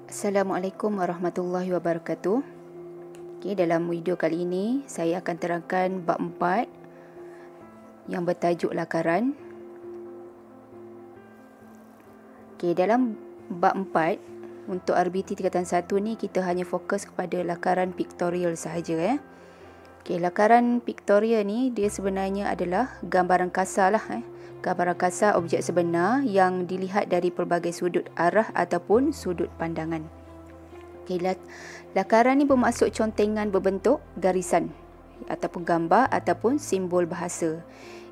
Assalamualaikum warahmatullahi wabarakatuh. Okay, dalam video kali ini saya akan terangkan bab 4 yang bertajuk lakaran. Okay, dalam bab 4 untuk RBT tingkatan 1 ni kita hanya fokus kepada lakaran pictorial sahaja. Okay, lakaran pictorial ni dia sebenarnya adalah gambaran kasar lah. Gambaran kasar objek sebenar yang dilihat dari pelbagai sudut arah ataupun sudut pandangan. Okay, lakaran ni bermaksud contengan berbentuk garisan ataupun gambar ataupun simbol bahasa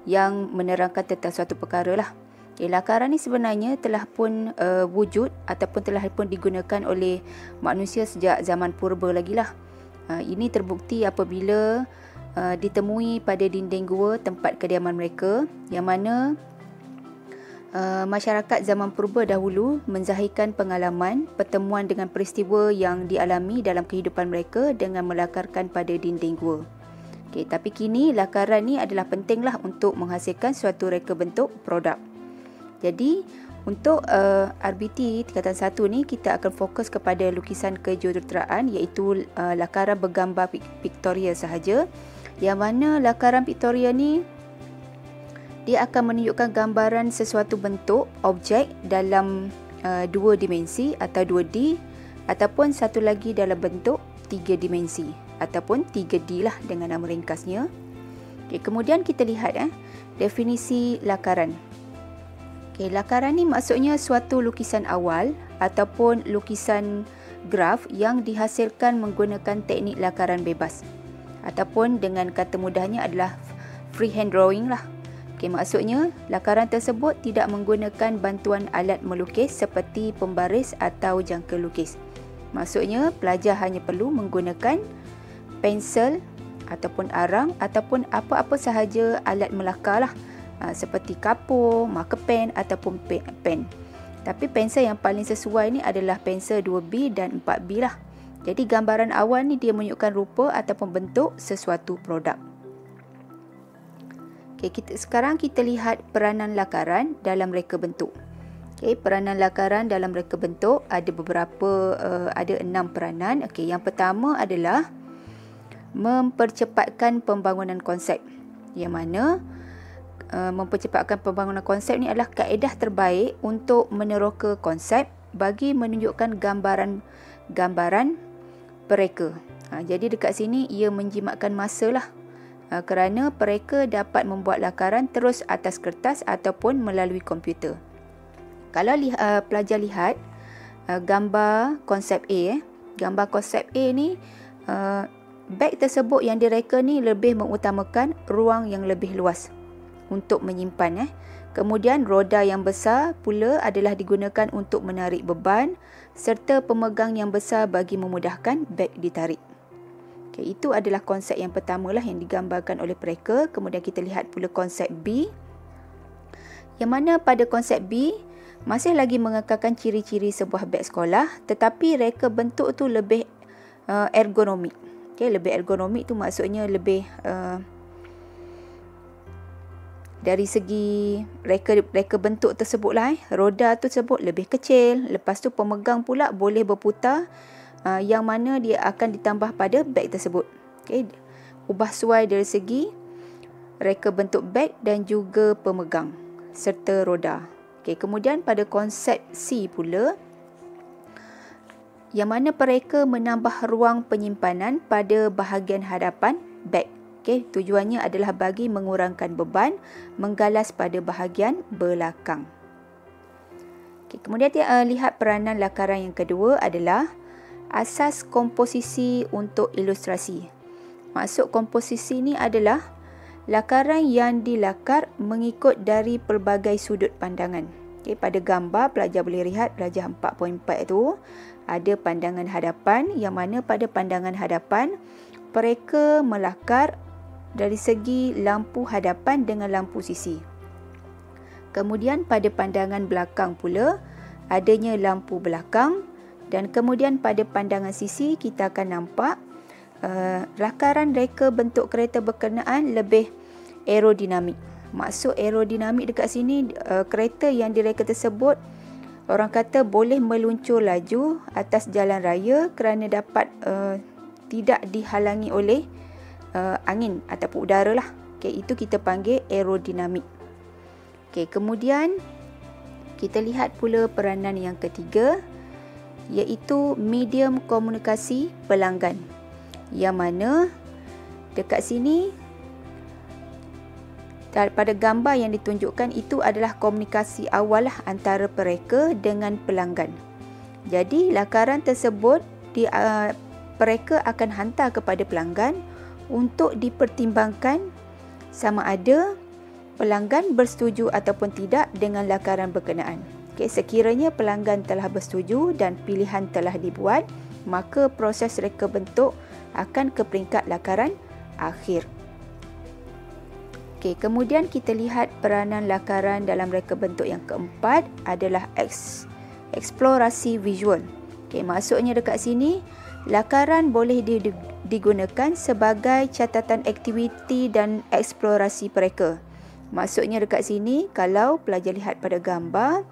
yang menerangkan tentang suatu perkara lah. Okay, lakaran ni sebenarnya telah pun wujud ataupun telah pun digunakan oleh manusia sejak zaman purba lagi lah. Ini terbukti apabila ditemui pada dinding gua tempat kediaman mereka, yang mana masyarakat zaman purba dahulu menzahirkan pengalaman pertemuan dengan peristiwa yang dialami dalam kehidupan mereka dengan melakarkan pada dinding gua. Okay, tapi kini lakaran ni adalah pentinglah untuk menghasilkan suatu reka bentuk produk. Jadi untuk RBT tingkatan 1 ni kita akan fokus kepada lukisan kejuruteraan, iaitu lakaran bergambar pictorial sahaja, yang mana lakaran pictorial ni dia akan menunjukkan gambaran sesuatu bentuk objek dalam 2 dimensi atau 2D, ataupun satu lagi dalam bentuk 3 dimensi ataupun 3D lah dengan nama ringkasnya. Okay, kemudian kita lihat definisi lakaran. Okay, lakaran ni maksudnya suatu lukisan awal ataupun lukisan graf yang dihasilkan menggunakan teknik lakaran bebas, ataupun dengan kata mudahnya adalah freehand drawing lah. Okay, maksudnya lakaran tersebut tidak menggunakan bantuan alat melukis seperti pembaris atau jangka lukis. Maksudnya pelajar hanya perlu menggunakan pensel ataupun arang ataupun apa-apa sahaja alat melakar lah, seperti kapur, marker pen ataupun pen. Tapi pensel yang paling sesuai ni adalah pensel 2B dan 4B lah. Jadi gambaran awal ni dia menunjukkan rupa ataupun bentuk sesuatu produk. Okay, sekarang kita lihat peranan lakaran dalam reka bentuk. Okay, peranan lakaran dalam reka bentuk ada beberapa, ada 6 peranan. Okay, yang pertama adalah mempercepatkan pembangunan konsep, yang mana mempercepatkan pembangunan konsep ni adalah kaedah terbaik untuk meneroka konsep bagi menunjukkan gambaran pereka. Jadi dekat sini ia menjimatkan masa lah, kerana pereka dapat membuat lakaran terus atas kertas ataupun melalui komputer. Kalau pelajar lihat gambar konsep A, gambar konsep A ni, beg tersebut yang direka ni lebih mengutamakan ruang yang lebih luas untuk menyimpan. Kemudian roda yang besar pula adalah digunakan untuk menarik beban serta pemegang yang besar bagi memudahkan beg ditarik. Okay, itu adalah konsep yang pertama lah yang digambarkan oleh pereka. Kemudian kita lihat pula konsep B, yang mana pada konsep B masih lagi mengekalkan ciri-ciri sebuah beg sekolah, tetapi reka bentuk tu lebih ergonomik. Okay, lebih ergonomik tu maksudnya lebih dari segi reka bentuk tersebutlah, roda tersebut lebih kecil. Lepas tu pemegang pula boleh berputar, yang mana dia akan ditambah pada beg tersebut. Okay, ubah suai dari segi reka bentuk beg dan juga pemegang serta roda. Okay, kemudian pada konsep C pula, yang mana pereka menambah ruang penyimpanan pada bahagian hadapan beg. Okay, tujuannya adalah bagi mengurangkan beban menggalas pada bahagian belakang. Okay, kemudian lihat peranan lakaran yang kedua adalah asas komposisi untuk ilustrasi. Maksud komposisi ni adalah lakaran yang dilakar mengikut dari pelbagai sudut pandangan. Okay, pada gambar pelajar boleh lihat, pelajar 4.4 tu ada pandangan hadapan, yang mana pada pandangan hadapan pereka melakar dari segi lampu hadapan dengan lampu sisi. Kemudian pada pandangan belakang pula adanya lampu belakang, dan kemudian pada pandangan sisi kita akan nampak lakaran reka bentuk kereta berkenaan lebih aerodinamik. Maksud aerodinamik dekat sini, kereta yang direka tersebut orang kata boleh meluncur laju atas jalan raya kerana dapat tidak dihalangi oleh angin ataupun udara lah. Okay, itu kita panggil aerodinamik. Okay, kemudian kita lihat pula peranan yang ketiga, iaitu medium komunikasi pelanggan. Yang mana dekat sini pada gambar yang ditunjukkan itu adalah komunikasi awal lah antara mereka dengan pelanggan. Jadi lakaran tersebut mereka akan hantar kepada pelanggan untuk dipertimbangkan sama ada pelanggan bersetuju ataupun tidak dengan lakaran berkenaan. Okay, sekiranya pelanggan telah bersetuju dan pilihan telah dibuat, maka proses reka bentuk akan ke peringkat lakaran akhir. Okay, kemudian kita lihat peranan lakaran dalam reka bentuk yang keempat adalah eksplorasi visual. Okay, maksudnya dekat sini, lakaran boleh digunakan sebagai catatan aktiviti dan eksplorasi mereka. Maksudnya dekat sini, kalau pelajar lihat pada gambar,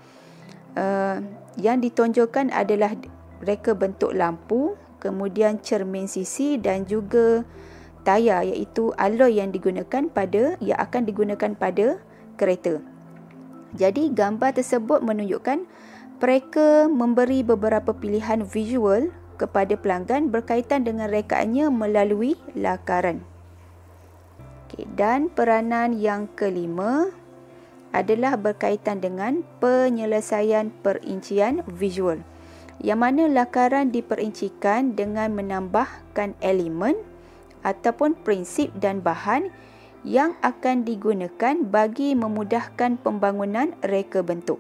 yang ditonjolkan adalah reka bentuk lampu, kemudian cermin sisi dan juga tayar, iaitu alloy yang akan digunakan pada kereta. Jadi gambar tersebut menunjukkan mereka memberi beberapa pilihan visual kepada pelanggan berkaitan dengan rekaannya melalui lakaran. Okay, dan peranan yang kelima adalah berkaitan dengan penyelesaian perincian visual, yang mana lakaran diperincikan dengan menambahkan elemen ataupun prinsip dan bahan yang akan digunakan bagi memudahkan pembangunan reka bentuk.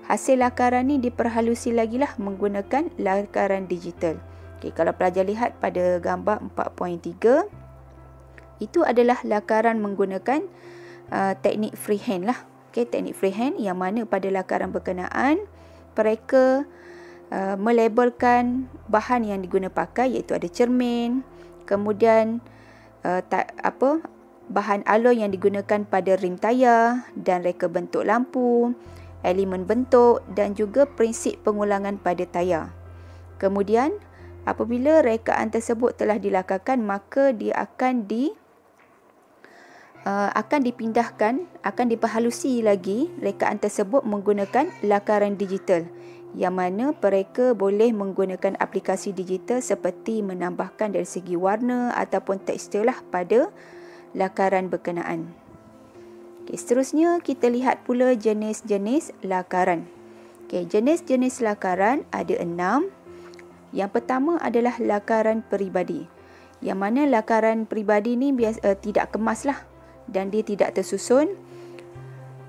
Hasil lakaran ni diperhalusi lagi lah menggunakan lakaran digital. Okay, kalau pelajar lihat pada gambar 4.3, itu adalah lakaran menggunakan teknik freehand lah. Okay, teknik freehand yang mana pada lakaran berkenaan mereka melabelkan bahan yang diguna pakai, iaitu ada cermin, kemudian bahan alloy yang digunakan pada rim tayar dan reka bentuk lampu, elemen bentuk dan juga prinsip pengulangan pada tayar. Kemudian apabila rekaan tersebut telah dilakarkan, maka dia akan diperhalusi lagi rekaan tersebut menggunakan lakaran digital, yang mana mereka boleh menggunakan aplikasi digital seperti menambahkan dari segi warna ataupun tekstur lah pada lakaran berkenaan. Okay, seterusnya kita lihat pula jenis-jenis lakaran. Okay, jenis-jenis lakaran ada 6. Yang pertama adalah lakaran peribadi, yang mana lakaran peribadi ni tidak kemas lah dan dia tidak tersusun,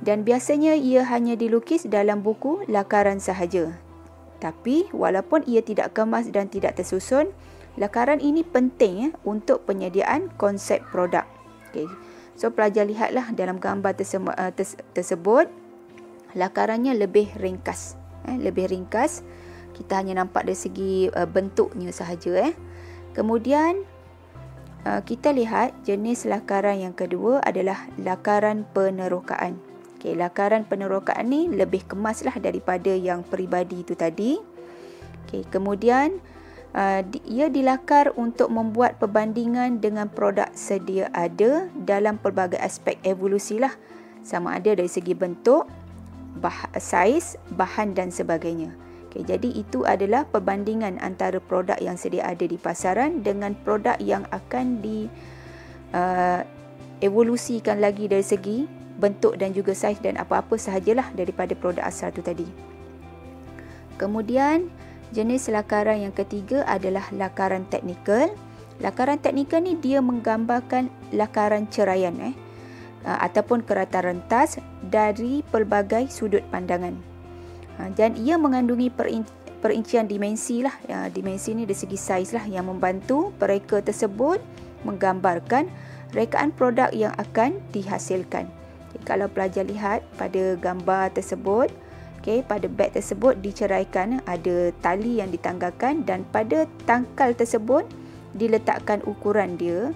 dan biasanya ia hanya dilukis dalam buku lakaran sahaja. Tapi walaupun ia tidak kemas dan tidak tersusun, lakaran ini penting untuk penyediaan konsep produk. Okay. So pelajar lihatlah dalam gambar tersebut, lakarannya lebih ringkas. Lebih ringkas. Kita hanya nampak dari segi bentuknya sahaja. Kemudian kita lihat jenis lakaran yang kedua adalah lakaran penerokaan. Okay, lakaran penerokaan ni lebih kemaslah daripada yang peribadi itu tadi. Okay, kemudian ia dilakar untuk membuat perbandingan dengan produk sedia ada dalam pelbagai aspek evolusi lah, sama ada dari segi bentuk, saiz, bahan dan sebagainya. Okay, jadi itu adalah perbandingan antara produk yang sedia ada di pasaran dengan produk yang akan evolusikan lagi dari segi bentuk dan juga saiz dan apa-apa sahajalah daripada produk asal tu tadi. Kemudian jenis lakaran yang ketiga adalah lakaran teknikal. Lakaran teknikal ni dia menggambarkan lakaran ceraian ataupun kerata rentas dari pelbagai sudut pandangan. Dan ia mengandungi perincian dimensi lah. Dimensi ni dari segi saiz lah yang membantu mereka tersebut menggambarkan rekaan produk yang akan dihasilkan. Okay, kalau pelajar lihat pada gambar tersebut, okay, pada beg tersebut diceraikan, ada tali yang ditanggalkan dan pada tangkal tersebut diletakkan ukuran dia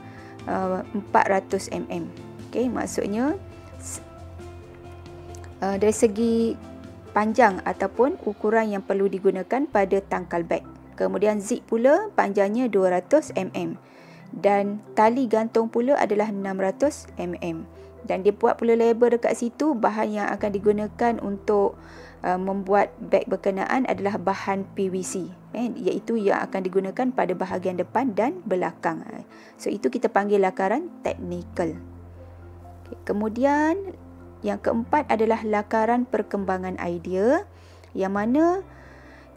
400 mm. Okay, maksudnya dari segi panjang ataupun ukuran yang perlu digunakan pada tangkal beg. Kemudian zip pula panjangnya 200 mm dan tali gantung pula adalah 600 mm. Dan dia buat pula label dekat situ, bahan yang akan digunakan untuk membuat beg berkenaan adalah bahan PVC, iaitu yang akan digunakan pada bahagian depan dan belakang. So itu kita panggil lakaran teknikal. Kemudian yang keempat adalah lakaran perkembangan idea, yang mana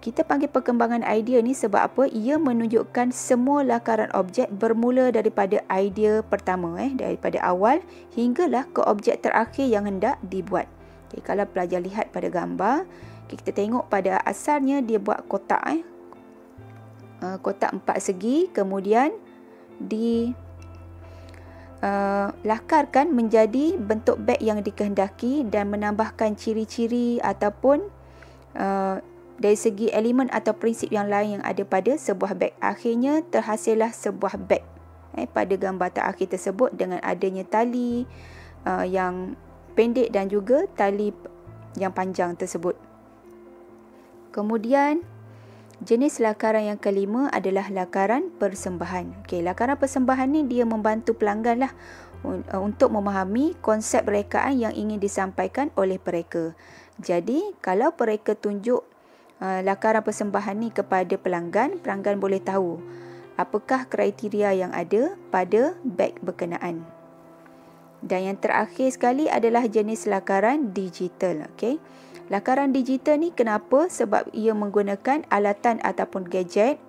kita panggil perkembangan idea ni sebab apa? Ia menunjukkan semua lakaran objek bermula daripada idea pertama, daripada awal hinggalah ke objek terakhir yang hendak dibuat. Okay, kalau pelajar lihat pada gambar, kita tengok pada asalnya dia buat kotak, kotak 4 segi, kemudian lakarkan menjadi bentuk beg yang dikehendaki dan menambahkan ciri-ciri ataupun dari segi elemen atau prinsip yang lain yang ada pada sebuah beg. Akhirnya terhasillah sebuah beg pada gambar terakhir tersebut dengan adanya tali yang pendek dan juga tali yang panjang tersebut. Kemudian jenis lakaran yang kelima adalah lakaran persembahan. Okey, lakaran persembahan ni dia membantu pelanggan lah untuk memahami konsep rekaan yang ingin disampaikan oleh mereka. Jadi, kalau mereka tunjuk lakaran persembahan ni kepada pelanggan, pelanggan boleh tahu apakah kriteria yang ada pada beg berkenaan. Dan yang terakhir sekali adalah jenis lakaran digital. Okey. Lakaran digital ni kenapa? Sebab ia menggunakan alatan ataupun gadget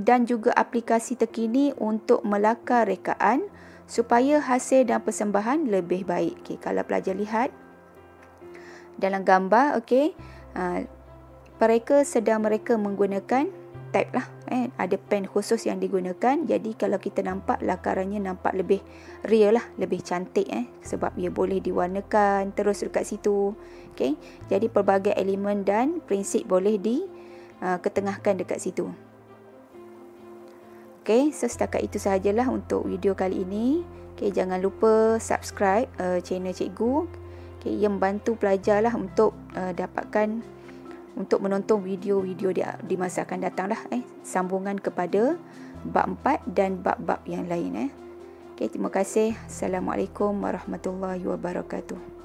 dan juga aplikasi terkini untuk melakar rekaan supaya hasil dan persembahan lebih baik. Okey, kalau pelajar lihat dalam gambar, okey, mereka menggunakan tab lah, ada pen khusus yang digunakan. Jadi kalau kita nampak lakarannya nampak lebih real lah, lebih cantik sebab ia boleh diwarnakan terus dekat situ. Okey, jadi pelbagai elemen dan prinsip boleh diketengahkan dekat situ. Okey, so setakat itu sahajalah untuk video kali ini. Okey, jangan lupa subscribe channel cikgu. Okey, ia membantu pelajar lah untuk untuk menonton video-video di masa akan datang lah, sambungan kepada bab 4 dan bab-bab yang lain. Okey, terima kasih. Assalamualaikum warahmatullahi wabarakatuh.